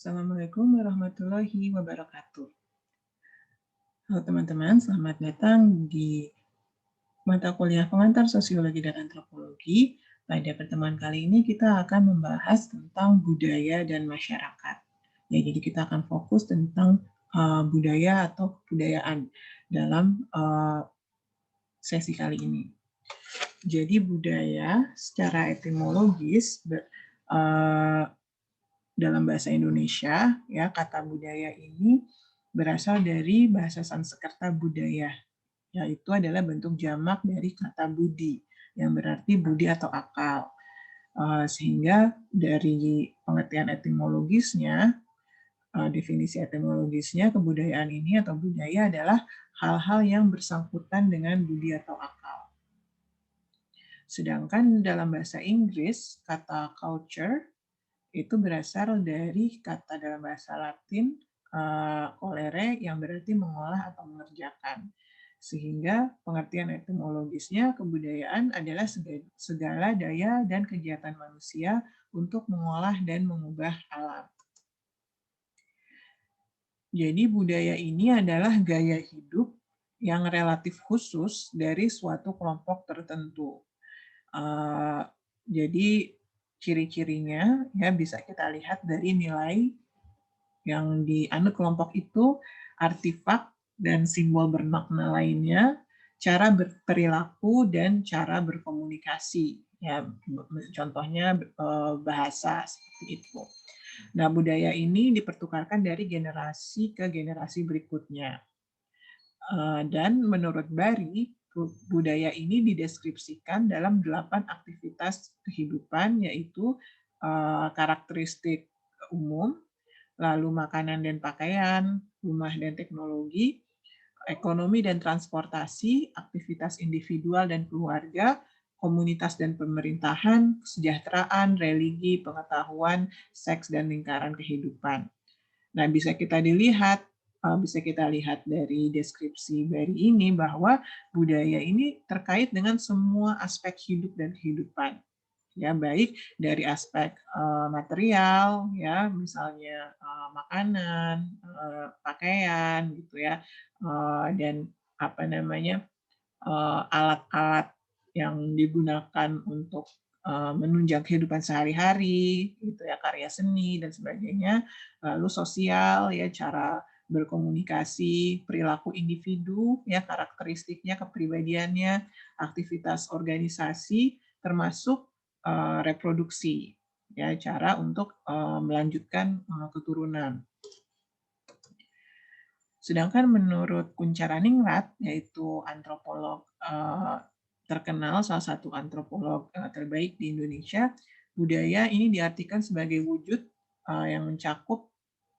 Assalamualaikum warahmatullahi wabarakatuh. Halo teman-teman, selamat datang di mata kuliah pengantar sosiologi dan antropologi. Pada pertemuan kali ini kita akan membahas tentang budaya dan masyarakat. Ya, jadi kita akan fokus tentang budaya atau kebudayaan dalam sesi kali ini. Jadi budaya secara etimologis dalam bahasa Indonesia, ya kata budaya ini berasal dari bahasa Sanskerta budaya, yaitu adalah bentuk jamak dari kata budi, yang berarti budi atau akal. Sehingga dari pengertian etimologisnya, definisi etimologisnya, kebudayaan ini atau budaya adalah hal-hal yang bersangkutan dengan budi atau akal. Sedangkan dalam bahasa Inggris, kata culture itu berasal dari kata dalam bahasa Latin colere yang berarti mengolah atau mengerjakan. Sehingga pengertian etimologisnya kebudayaan adalah segala daya dan kegiatan manusia untuk mengolah dan mengubah alam. Jadi budaya ini adalah gaya hidup yang relatif khusus dari suatu kelompok tertentu. Jadi ciri-cirinya ya bisa kita lihat dari nilai yang dianut kelompok itu, artefak dan simbol bermakna lainnya, cara berperilaku dan cara berkomunikasi. Ya, contohnya bahasa seperti itu. Nah, budaya ini dipertukarkan dari generasi ke generasi berikutnya. Dan menurut Bari, budaya ini dideskripsikan dalam 8 aktivitas kehidupan, yaitu karakteristik umum, lalu makanan dan pakaian, rumah dan teknologi, ekonomi dan transportasi, aktivitas individual dan keluarga, komunitas dan pemerintahan, kesejahteraan, religi, pengetahuan, seks, dan lingkaran kehidupan. Nah, bisa kita lihat dari deskripsi Bari ini bahwa budaya ini terkait dengan semua aspek hidup dan kehidupan. Ya, baik dari aspek material, ya, misalnya makanan, pakaian, gitu ya, dan alat-alat yang digunakan untuk menunjang kehidupan sehari-hari, gitu ya, karya seni dan sebagainya, lalu sosial, ya, cara berkomunikasi, perilaku individu, ya, karakteristiknya, kepribadiannya, aktivitas organisasi, termasuk reproduksi, ya, cara untuk melanjutkan keturunan. Sedangkan menurut Kuncharaningrat, yaitu antropolog terkenal, salah satu antropolog terbaik di Indonesia, budaya ini diartikan sebagai wujud yang mencakup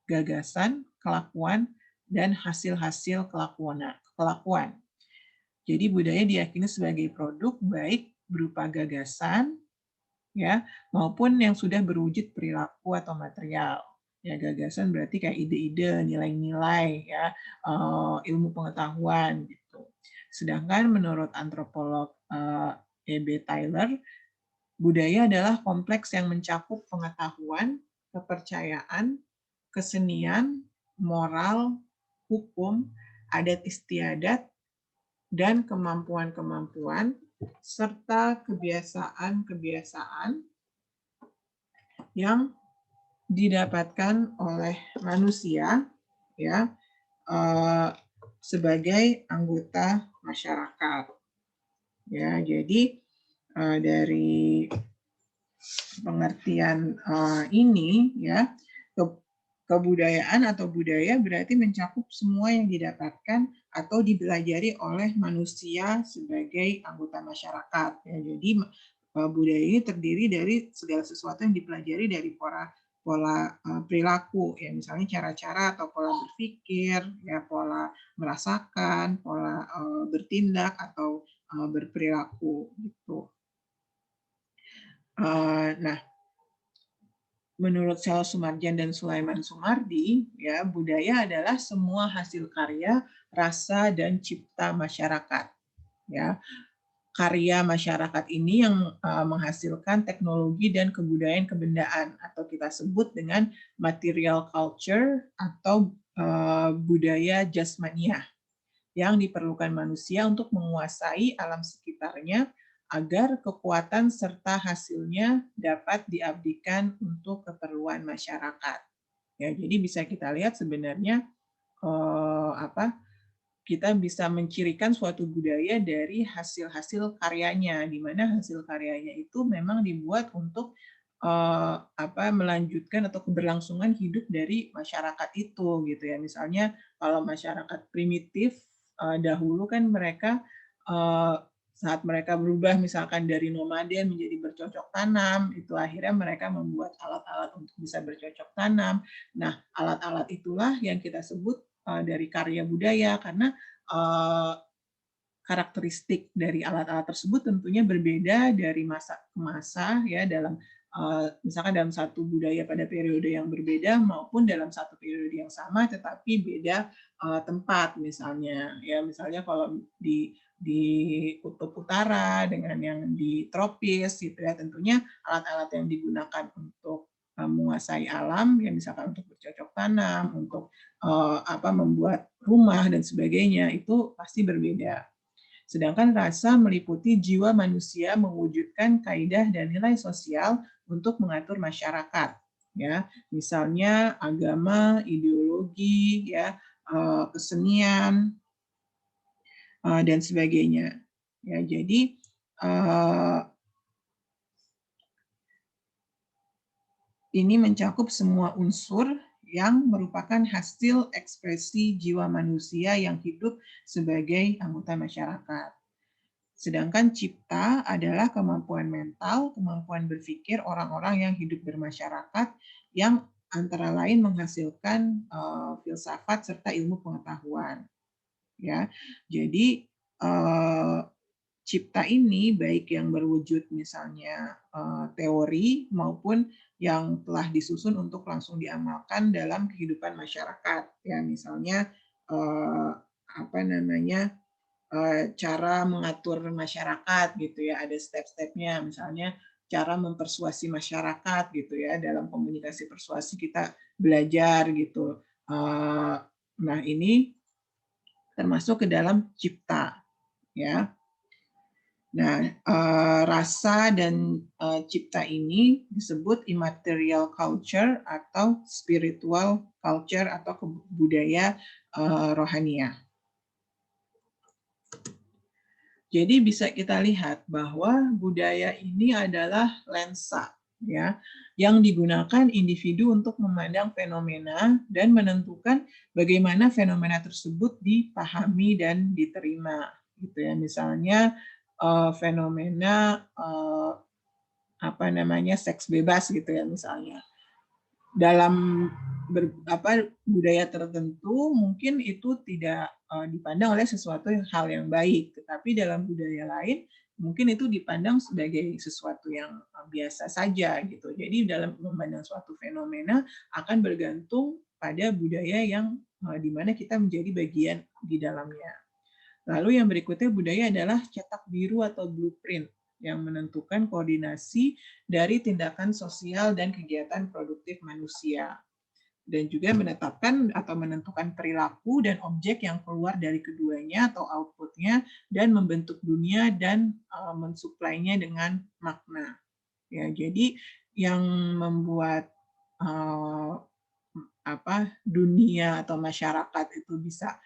gagasan, kelakuan, dan hasil-hasil kelakuan. Jadi budaya diyakini sebagai produk baik berupa gagasan, ya, maupun yang sudah berwujud perilaku atau material. Ya, gagasan berarti kayak ide-ide, nilai-nilai, ya, ilmu pengetahuan gitu. Sedangkan menurut antropolog E.B. Taylor, budaya adalah kompleks yang mencakup pengetahuan, kepercayaan, kesenian, moral, hukum, adat istiadat, dan kemampuan-kemampuan serta kebiasaan-kebiasaan yang didapatkan oleh manusia, ya, sebagai anggota masyarakat. Ya, jadi dari pengertian ini, ya, kebudayaan atau budaya berarti mencakup semua yang didapatkan atau dipelajari oleh manusia sebagai anggota masyarakat. Ya, jadi budaya ini terdiri dari segala sesuatu yang dipelajari dari pola perilaku, ya, misalnya cara-cara atau pola berpikir, ya, pola merasakan, pola bertindak atau berperilaku gitu. Nah, menurut Sel Sumarjan dan Sulaiman Sumardi, ya, budaya adalah semua hasil karya, rasa, dan cipta masyarakat. Ya, karya masyarakat ini yang menghasilkan teknologi dan kebudayaan kebendaan, atau kita sebut dengan material culture atau budaya jasmaniah yang diperlukan manusia untuk menguasai alam sekitarnya agar kekuatan serta hasilnya dapat diabdikan untuk keperluan masyarakat. Ya, jadi bisa kita lihat sebenarnya kita bisa mencirikan suatu budaya dari hasil-hasil karyanya, di mana hasil karyanya itu memang dibuat untuk melanjutkan atau keberlangsungan hidup dari masyarakat itu, gitu ya. Misalnya kalau masyarakat primitif dahulu kan mereka saat mereka berubah misalkan dari nomaden menjadi bercocok tanam, itu akhirnya mereka membuat alat-alat untuk bisa bercocok tanam. Nah, alat-alat itulah yang kita sebut dari karya budaya, karena karakteristik dari alat-alat tersebut tentunya berbeda dari masa ke masa, ya, dalam misalkan dalam satu budaya pada periode yang berbeda maupun dalam satu periode yang sama tetapi beda tempat, misalnya, ya, misalnya kalau di kutub utara dengan yang di tropis, gitu ya, tentunya alat-alat yang digunakan untuk menguasai alam, ya, misalkan untuk bercocok tanam, untuk membuat rumah dan sebagainya, itu pasti berbeda. Sedangkan rasa meliputi jiwa manusia mewujudkan kaidah dan nilai sosial untuk mengatur masyarakat. Ya, misalnya agama, ideologi, ya, kesenian, dan sebagainya. Ya, jadi ini mencakup semua unsur yang merupakan hasil ekspresi jiwa manusia yang hidup sebagai anggota masyarakat. Sedangkan cipta adalah kemampuan mental, kemampuan berpikir orang-orang yang hidup bermasyarakat yang antara lain menghasilkan filsafat serta ilmu pengetahuan. Ya, jadi cipta ini baik yang berwujud misalnya teori maupun yang telah disusun untuk langsung diamalkan dalam kehidupan masyarakat, ya, misalnya cara mengatur masyarakat, gitu ya, ada step-stepnya, misalnya cara mempersuasi masyarakat, gitu ya, dalam komunikasi persuasi kita belajar, gitu. Nah, ini termasuk ke dalam cipta, ya. Nah, rasa dan cipta ini disebut immaterial culture atau spiritual culture atau budaya rohaniah. Jadi bisa kita lihat bahwa budaya ini adalah lensa, ya, yang digunakan individu untuk memandang fenomena dan menentukan bagaimana fenomena tersebut dipahami dan diterima, gitu ya. Misalnya fenomena seks bebas, gitu ya, misalnya. Dalam budaya tertentu mungkin itu tidak dipandang oleh sesuatu hal yang baik, tetapi dalam budaya lain mungkin itu dipandang sebagai sesuatu yang biasa saja, gitu. Jadi dalam memandang suatu fenomena akan bergantung pada budaya yang di mana kita menjadi bagian di dalamnya. Lalu yang berikutnya budaya adalah cetak biru atau blueprint yang menentukan koordinasi dari tindakan sosial dan kegiatan produktif manusia, dan juga menetapkan atau menentukan perilaku dan objek yang keluar dari keduanya atau outputnya dan membentuk dunia dan mensuplainya dengan makna. Ya, jadi yang membuat dunia atau masyarakat itu bisa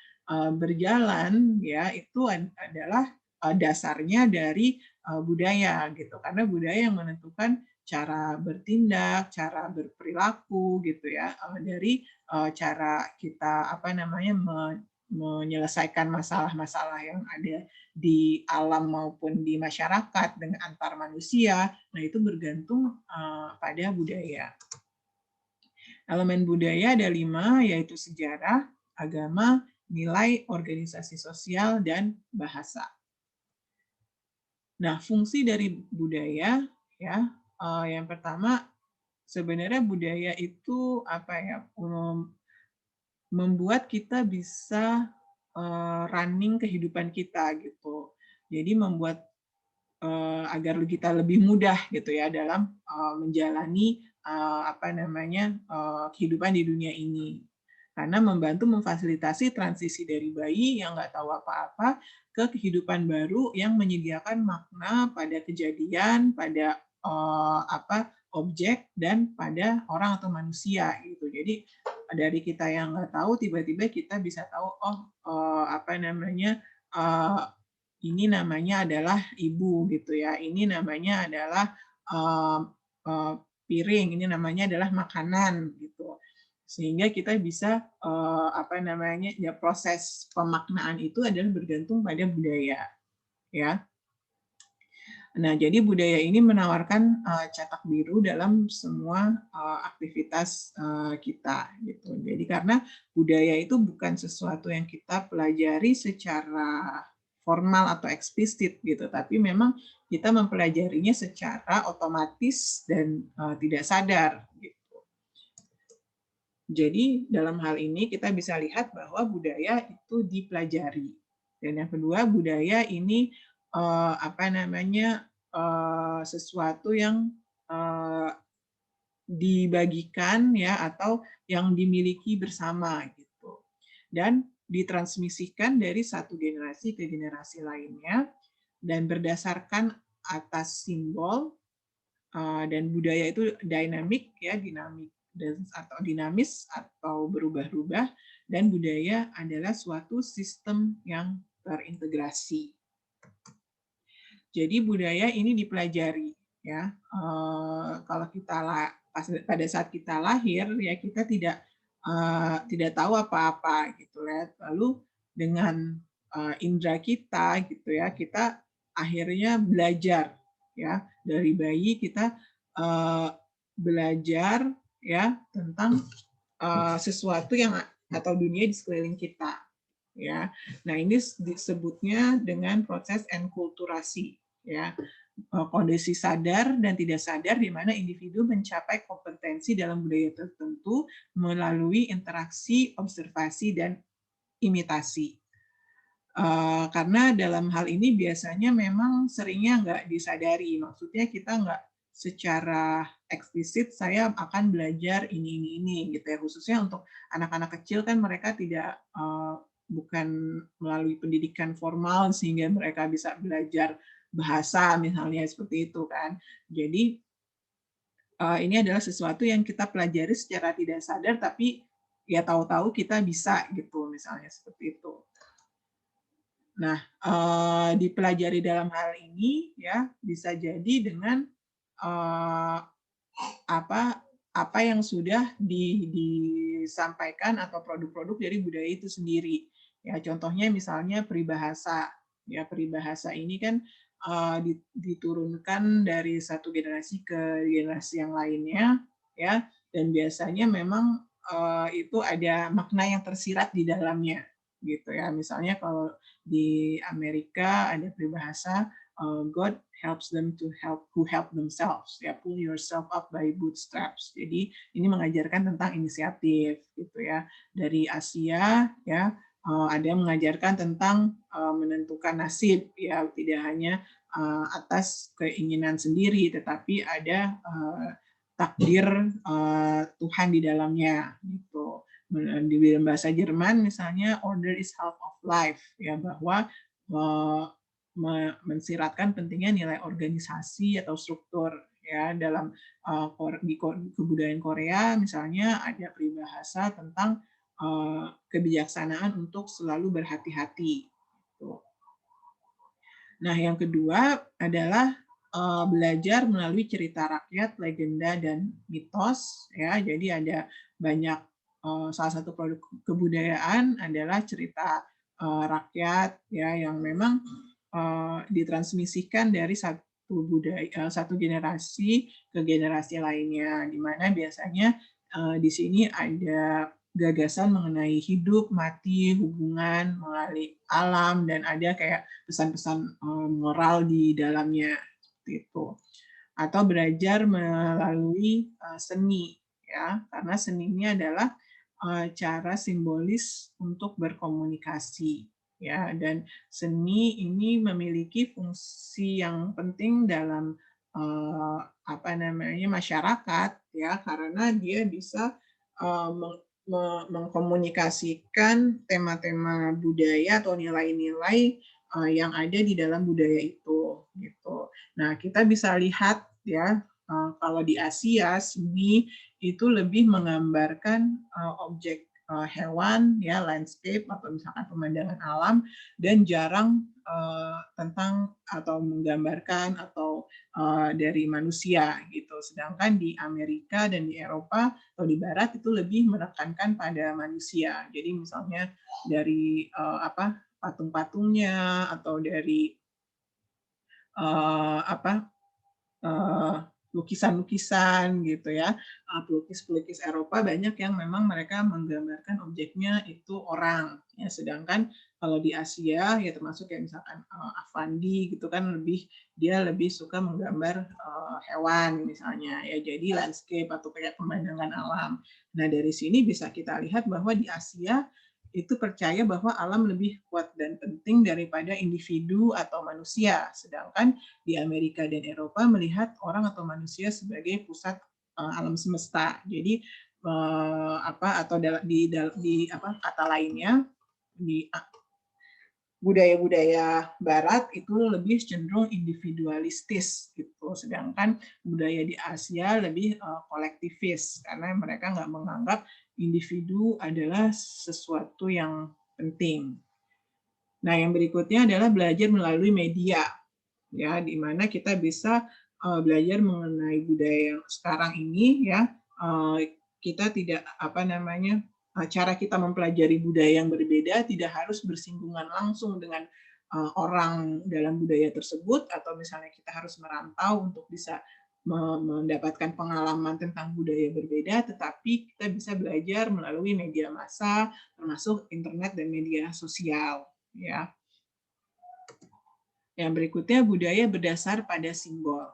berjalan, ya, itu adalah dasarnya dari budaya, gitu, karena budaya yang menentukan cara bertindak, cara berperilaku, gitu ya, dari cara kita menyelesaikan masalah-masalah yang ada di alam maupun di masyarakat dengan antar manusia. Nah, itu bergantung pada budaya. Elemen budaya ada 5, yaitu sejarah, agama, nilai, organisasi sosial, dan bahasa. Nah, fungsi dari budaya, ya, yang pertama sebenarnya budaya itu membuat kita bisa running kehidupan kita, gitu. Jadi membuat agar kita lebih mudah gitu ya dalam menjalani kehidupan di dunia ini. Karena membantu memfasilitasi transisi dari bayi yang nggak tahu apa-apa ke kehidupan baru yang menyediakan makna pada kejadian, pada objek, dan pada orang atau manusia gitu. Jadi dari kita yang nggak tahu, tiba-tiba kita bisa tahu, ini namanya adalah ibu gitu ya. Ini namanya adalah piring. Ini namanya adalah makanan gitu. Sehingga kita bisa proses pemaknaan itu adalah bergantung pada budaya, ya. Nah, jadi budaya ini menawarkan cetak biru dalam semua aktivitas kita gitu. Jadi karena budaya itu bukan sesuatu yang kita pelajari secara formal atau eksplisit gitu, tapi memang kita mempelajarinya secara otomatis dan tidak sadar gitu. Jadi dalam hal ini kita bisa lihat bahwa budaya itu dipelajari. Dan yang kedua, budaya ini sesuatu yang dibagikan ya atau yang dimiliki bersama gitu. Dan ditransmisikan dari satu generasi ke generasi lainnya dan berdasarkan atas simbol dan budaya itu dinamik ya, atau dinamis atau berubah-ubah, dan budaya adalah suatu sistem yang terintegrasi. Jadi budaya ini dipelajari ya. Kalau pada saat kita lahir ya kita tidak tahu apa-apa gitu ya. Lalu dengan indera kita gitu ya, kita akhirnya belajar ya. Dari bayi kita belajar ya tentang sesuatu yang atau dunia di sekeliling kita ya. Nah, ini disebutnya dengan proses enkulturasi ya. Kondisi sadar dan tidak sadar di mana individu mencapai kompetensi dalam budaya tertentu melalui interaksi, observasi, dan imitasi. Karena dalam hal ini biasanya memang seringnya nggak disadari. Maksudnya kita nggak secara eksplisit saya akan belajar ini gitu ya. Khususnya untuk anak-anak kecil kan mereka bukan melalui pendidikan formal sehingga mereka bisa belajar bahasa misalnya seperti itu kan. Jadi ini adalah sesuatu yang kita pelajari secara tidak sadar tapi ya tahu-tahu kita bisa gitu misalnya seperti itu. Nah, dipelajari dalam hal ini ya bisa jadi dengan apa yang sudah disampaikan atau produk-produk dari budaya itu sendiri. Ya, contohnya misalnya peribahasa. Ya, peribahasa ini kan diturunkan dari satu generasi ke generasi yang lainnya, ya. Dan biasanya memang itu ada makna yang tersirat di dalamnya, gitu ya. Misalnya kalau di Amerika ada peribahasa God helps them to help who help themselves. Ya, pull yourself up by bootstraps. Jadi ini mengajarkan tentang inisiatif, gitu ya. Dari Asia, ya ada yang mengajarkan tentang menentukan nasib, ya tidak hanya atas keinginan sendiri, tetapi ada takdir Tuhan di dalamnya, gitu. Di bahasa Jerman misalnya order is half of life, ya bahwa mensiratkan pentingnya nilai organisasi atau struktur ya dalam di kebudayaan Korea misalnya ada peribahasa tentang kebijaksanaan untuk selalu berhati-hati. Nah, yang kedua adalah belajar melalui cerita rakyat, legenda, dan mitos. Ya, jadi ada banyak salah satu produk kebudayaan adalah cerita rakyat ya yang memang ditransmisikan dari satu generasi ke generasi lainnya, di mana biasanya di sini ada gagasan mengenai hidup, mati, hubungan, mengenai alam, dan ada kayak pesan-pesan moral di dalamnya seperti itu. Atau belajar melalui seni, ya, karena seni ini adalah cara simbolis untuk berkomunikasi. ya, dan seni ini memiliki fungsi yang penting dalam apa namanya masyarakat, ya, karena dia bisa mengkomunikasikan tema-tema budaya atau nilai-nilai yang ada di dalam budaya itu, gitu. Nah, kita bisa lihat ya, kalau di Asia seni itu lebih menggambarkan objek hewan, ya, landscape atau misalkan pemandangan alam, dan jarang tentang atau menggambarkan atau dari manusia gitu. Sedangkan di Amerika dan di Eropa atau di Barat itu lebih menekankan pada manusia. Jadi misalnya dari apa patung-patungnya atau dari apa lukisan-lukisan gitu ya. Pelukis-pelukis Eropa banyak yang memang mereka menggambarkan objeknya itu orang. Ya, sedangkan kalau di Asia ya termasuk kayak misalkan Avandi gitu kan dia lebih suka menggambar hewan misalnya ya, jadi landscape atau kayak pemandangan alam. Nah, dari sini bisa kita lihat bahwa di Asia itu percaya bahwa alam lebih kuat dan penting daripada individu atau manusia. Sedangkan di Amerika dan Eropa melihat orang atau manusia sebagai pusat alam semesta. Jadi apa atau di apa kata lainnya di budaya-budaya Barat itu lebih cenderung individualistis gitu, sedangkan budaya di Asia lebih kolektivis karena mereka nggak menganggap individu adalah sesuatu yang penting. Nah, yang berikutnya adalah belajar melalui media, ya, di mana kita bisa belajar mengenai budaya yang sekarang ini, ya. Kita tidak apa namanya cara kita mempelajari budaya yang berbeda tidak harus bersinggungan langsung dengan orang dalam budaya tersebut, atau misalnya kita harus merantau untuk bisa mendapatkan pengalaman tentang budaya berbeda, tetapi kita bisa belajar melalui media massa termasuk internet dan media sosial, ya. Yang berikutnya budaya berdasar pada simbol.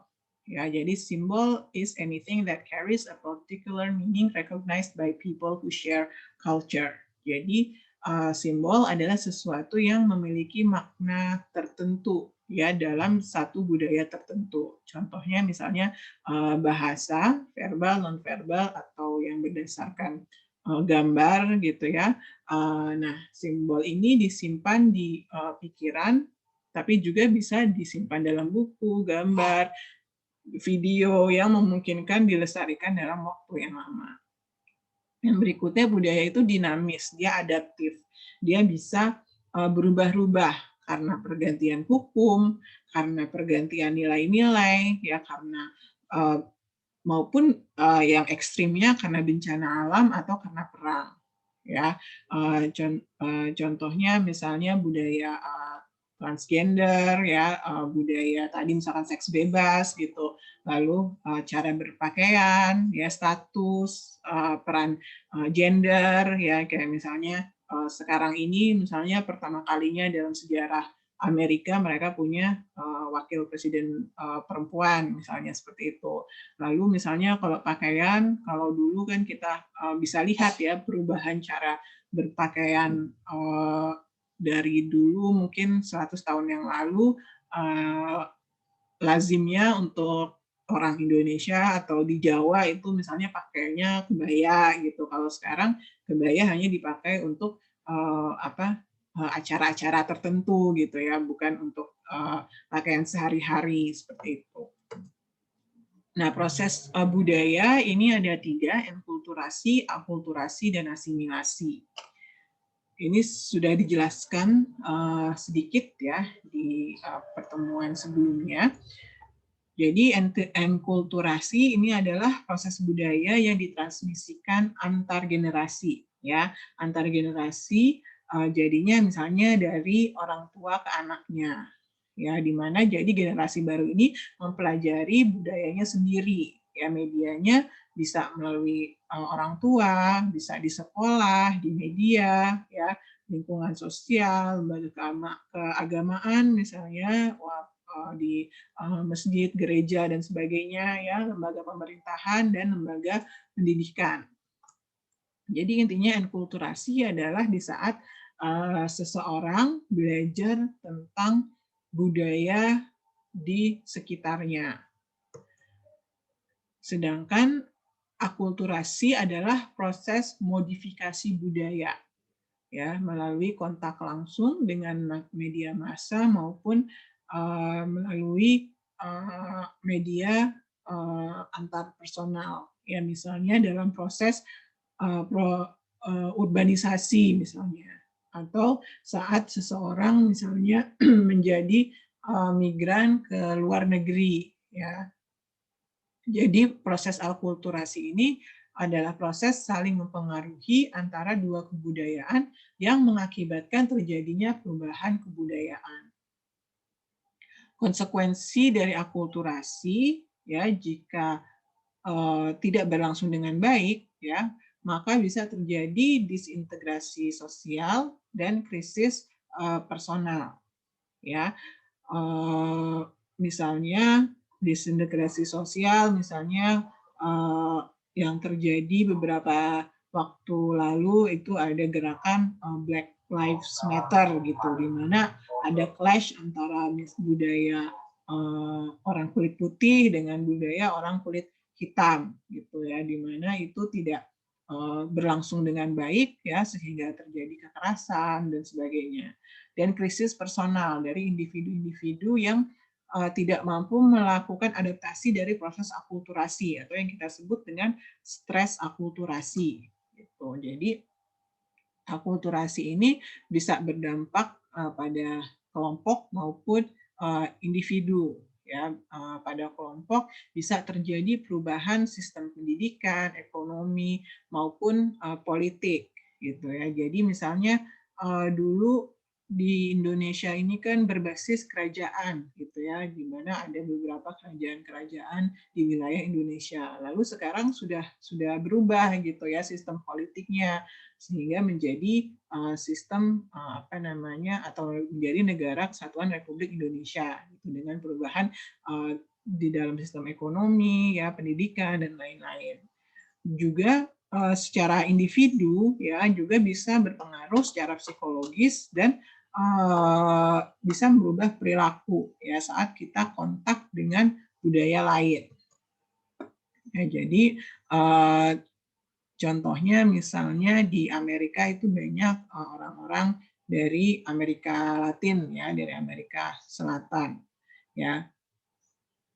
Ya, jadi simbol is anything that carries a particular meaning recognized by people who share culture. Jadi simbol adalah sesuatu yang memiliki makna tertentu ya dalam satu budaya tertentu. Contohnya misalnya bahasa verbal, non-verbal atau yang berdasarkan gambar gitu ya. Nah, simbol ini disimpan di pikiran, tapi juga bisa disimpan dalam buku, gambar, video yang memungkinkan dilestarikan dalam waktu yang lama. Yang berikutnya budaya itu dinamis, dia adaptif, dia bisa berubah-ubah karena pergantian hukum, karena pergantian nilai-nilai, ya karena maupun yang ekstrimnya karena bencana alam atau karena perang. Ya, contohnya misalnya budaya transgender, ya budaya tadi misalkan seks bebas gitu, lalu cara berpakaian, ya status, peran gender, ya kayak misalnya sekarang ini misalnya pertama kalinya dalam sejarah Amerika mereka punya wakil presiden perempuan misalnya seperti itu. Lalu misalnya kalau pakaian, kalau dulu kan kita bisa lihat ya perubahan cara berpakaian dari dulu mungkin 100 tahun yang lalu lazimnya untuk orang Indonesia atau di Jawa itu misalnya pakainya kebaya gitu. Kalau sekarang kebaya hanya dipakai untuk apa acara-acara tertentu gitu ya, bukan untuk pakaian sehari-hari seperti itu. Nah, proses budaya ini ada 3, enkulturasi, akulturasi, dan asimilasi. Ini sudah dijelaskan sedikit ya di pertemuan sebelumnya. Jadi enkulturasi ini adalah proses budaya yang ditransmisikan antar generasi, ya, antar generasi. Jadinya misalnya dari orang tua ke anaknya, ya, di mana jadi generasi baru ini mempelajari budayanya sendiri, ya, medianya bisa melalui orang tua, bisa di sekolah, di media, ya, lingkungan sosial, lembaga keagamaan misalnya, di masjid, gereja dan sebagainya, ya, lembaga pemerintahan dan lembaga pendidikan. Jadi intinya enkulturasi adalah di saat seseorang belajar tentang budaya di sekitarnya. Sedangkan akulturasi adalah proses modifikasi budaya, ya, melalui kontak langsung dengan media massa maupun melalui media antar personal, ya, misalnya dalam proses urbanisasi misalnya, atau saat seseorang misalnya menjadi migran ke luar negeri, ya. Jadi proses akulturasi ini adalah proses saling mempengaruhi antara dua kebudayaan yang mengakibatkan terjadinya perubahan kebudayaan. Konsekuensi dari akulturasi, ya, jika tidak berlangsung dengan baik, ya, maka bisa terjadi disintegrasi sosial dan krisis personal, ya. Misalnya disintegrasi sosial, misalnya yang terjadi beberapa waktu lalu itu ada gerakan Black Lives Matter gitu, di mana ada clash antara budaya orang kulit putih dengan budaya orang kulit hitam gitu, ya, di mana itu tidak berlangsung dengan baik, ya, sehingga terjadi kekerasan dan sebagainya. Dan krisis personal dari individu-individu yang tidak mampu melakukan adaptasi dari proses akulturasi atau yang kita sebut dengan stres akulturasi. Gitu. Jadi akulturasi ini bisa berdampak pada kelompok maupun individu. Ya, pada kelompok bisa terjadi perubahan sistem pendidikan, ekonomi maupun politik, gitu ya. Jadi misalnya dulu di Indonesia ini kan berbasis kerajaan, gitu ya, di mana ada beberapa kerajaan-kerajaan di wilayah Indonesia. Lalu sekarang sudah berubah gitu ya sistem politiknya, sehingga menjadi sistem apa namanya, atau menjadi negara kesatuan Republik Indonesia gitu, dengan perubahan di dalam sistem ekonomi, ya, pendidikan dan lain-lain. Juga secara individu, ya, juga bisa berpengaruh secara psikologis dan bisa merubah perilaku, ya, saat kita kontak dengan budaya lain. Ya, jadi contohnya misalnya di Amerika itu banyak orang-orang dari Amerika Latin, ya, dari Amerika Selatan, ya.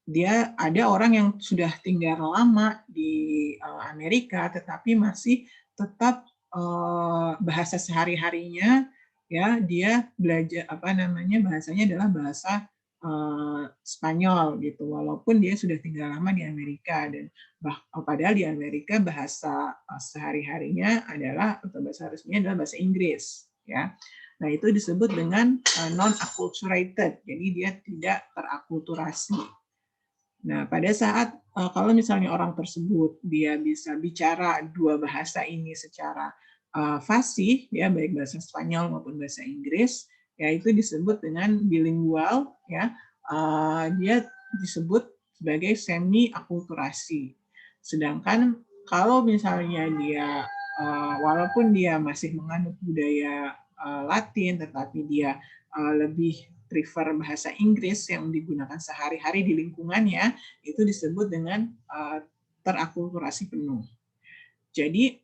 Dia ada orang yang sudah tinggal lama di Amerika tetapi masih tetap bahasa sehari-harinya, ya, dia belajar apa namanya, bahasanya adalah bahasa Spanyol gitu, walaupun dia sudah tinggal lama di Amerika, dan padahal di Amerika bahasa sehari-harinya adalah, atau bahasa resminya adalah bahasa Inggris, ya. Nah, itu disebut dengan non acculturated, jadi dia tidak terakulturasi. Nah, pada saat kalau misalnya orang tersebut dia bisa bicara dua bahasa ini secara fasih, ya, baik bahasa Spanyol maupun bahasa Inggris, ya, itu disebut dengan bilingual, ya. Dia disebut sebagai semi akulturasi. Sedangkan kalau misalnya dia walaupun dia masih menganut budaya Latin, tetapi dia lebih prefer bahasa Inggris yang digunakan sehari-hari di lingkungannya, itu disebut dengan terakulturasi penuh. Jadi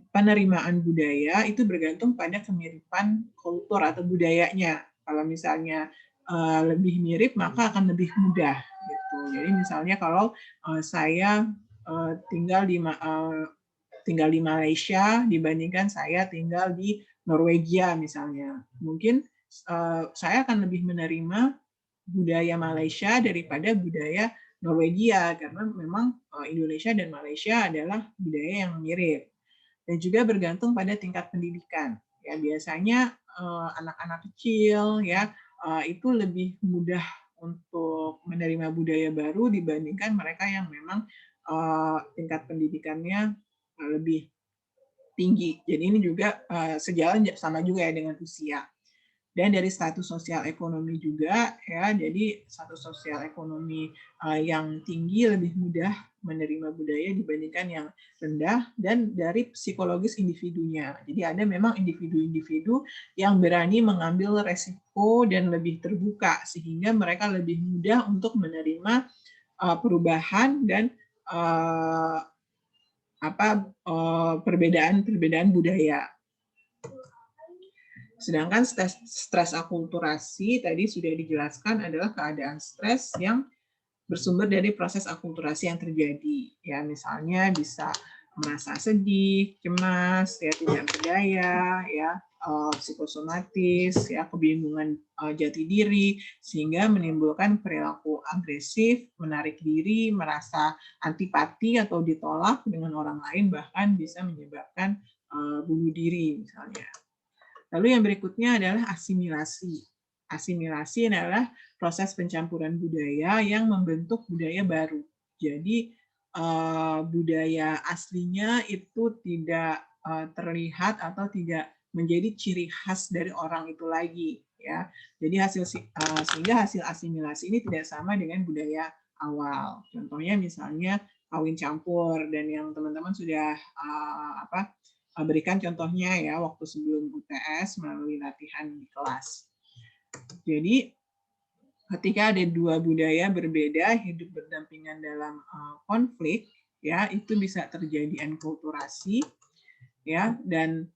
penerimaan budaya itu bergantung pada kemiripan kultur atau budayanya. Kalau misalnya lebih mirip, maka akan lebih mudah. Gitu. Jadi misalnya kalau saya tinggal di Malaysia dibandingkan saya tinggal di Norwegia misalnya, mungkin saya akan lebih menerima budaya Malaysia daripada budaya Norwegia, karena memang Indonesia dan Malaysia adalah budaya yang mirip. Dan juga bergantung pada tingkat pendidikan. Ya, biasanya anak-anak kecil, ya, itu lebih mudah untuk menerima budaya baru dibandingkan mereka yang memang tingkat pendidikannya lebih tinggi. Jadi ini juga sejalan sama juga ya dengan usia. Dan dari status sosial ekonomi juga, ya, jadi status sosial ekonomi yang tinggi lebih mudah menerima budaya dibandingkan yang rendah, dan dari psikologis individunya. Jadi ada memang individu-individu yang berani mengambil resiko dan lebih terbuka, sehingga mereka lebih mudah untuk menerima perubahan dan perbedaan-perbedaan budaya. Sedangkan stres akulturasi tadi sudah dijelaskan adalah keadaan stres yang bersumber dari proses akulturasi yang terjadi. Ya, misalnya bisa merasa sedih, cemas, ya, tidak berdaya, ya, psikosomatis, ya, kebingungan jati diri, sehingga menimbulkan perilaku agresif, menarik diri, merasa antipati atau ditolak dengan orang lain, bahkan bisa menyebabkan bunuh diri misalnya. Lalu yang berikutnya adalah asimilasi. Asimilasi adalah proses pencampuran budaya yang membentuk budaya baru. Jadi budaya aslinya itu tidak terlihat atau tidak menjadi ciri khas dari orang itu lagi, ya. Jadi sehingga hasil asimilasi ini tidak sama dengan budaya awal. Contohnya misalnya kawin campur, dan yang teman-teman sudah berikan contohnya ya waktu sebelum UTS melalui latihan di kelas. Jadi ketika ada dua budaya berbeda hidup berdampingan dalam konflik, ya, itu bisa terjadi enkulturasi, ya, dan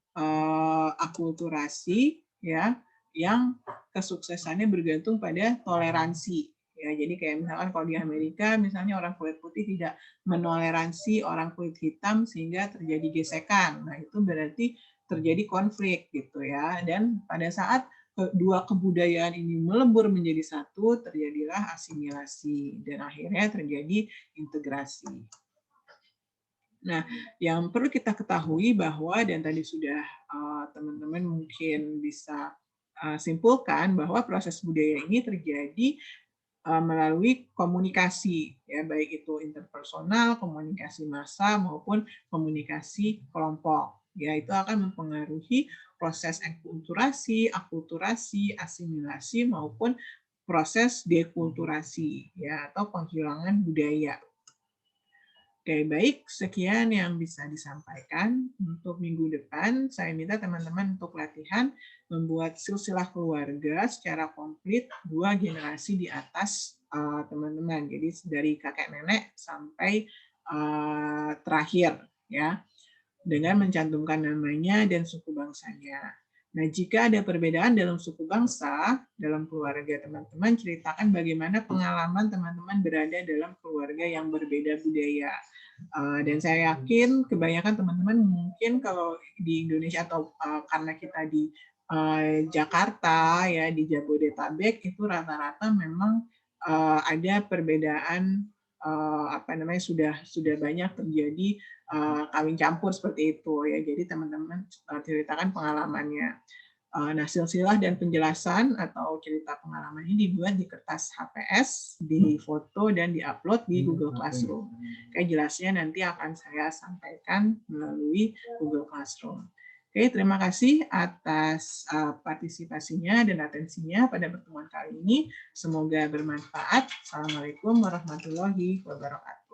akulturasi, ya, yang kesuksesannya bergantung pada toleransi. Ya, jadi kayak misalkan kalau di Amerika misalnya orang kulit putih tidak menoleransi orang kulit hitam sehingga terjadi gesekan. Nah, itu berarti terjadi konflik gitu ya. Dan pada saat dua kebudayaan ini melebur menjadi satu, terjadilah asimilasi dan akhirnya terjadi integrasi. Nah, yang perlu kita ketahui bahwa, dan tadi sudah teman-teman mungkin bisa simpulkan bahwa proses budaya ini terjadi melalui komunikasi, ya, baik itu interpersonal, komunikasi massa maupun komunikasi kelompok. Ya, itu akan mempengaruhi proses enkulturasi, akulturasi, asimilasi maupun proses dekulturasi, ya, atau penghilangan budaya. Oke, baik, sekian yang bisa disampaikan. Untuk minggu depan, saya minta teman-teman untuk latihan membuat silsilah keluarga secara komplit 2 generasi di atas teman-teman. Jadi dari kakek nenek sampai terakhir, ya, dengan mencantumkan namanya dan suku bangsanya. Nah, jika ada perbedaan dalam suku bangsa, dalam keluarga teman-teman, ceritakan bagaimana pengalaman teman-teman berada dalam keluarga yang berbeda budaya. Dan saya yakin kebanyakan teman-teman mungkin kalau di Indonesia atau karena kita di Jakarta, ya, di Jabodetabek, itu rata-rata memang ada perbedaan sudah banyak terjadi kawin campur seperti itu, ya. Jadi teman-teman ceritakan pengalamannya. Nah, silsilah dan penjelasan atau cerita pengalaman ini dibuat di kertas HPS, di foto dan diupload di Google Classroom. Oke, jelasnya nanti akan saya sampaikan melalui Google Classroom. Oke, terima kasih atas partisipasinya dan atensinya pada pertemuan kali ini. Semoga bermanfaat. Assalamualaikum warahmatullahi wabarakatuh.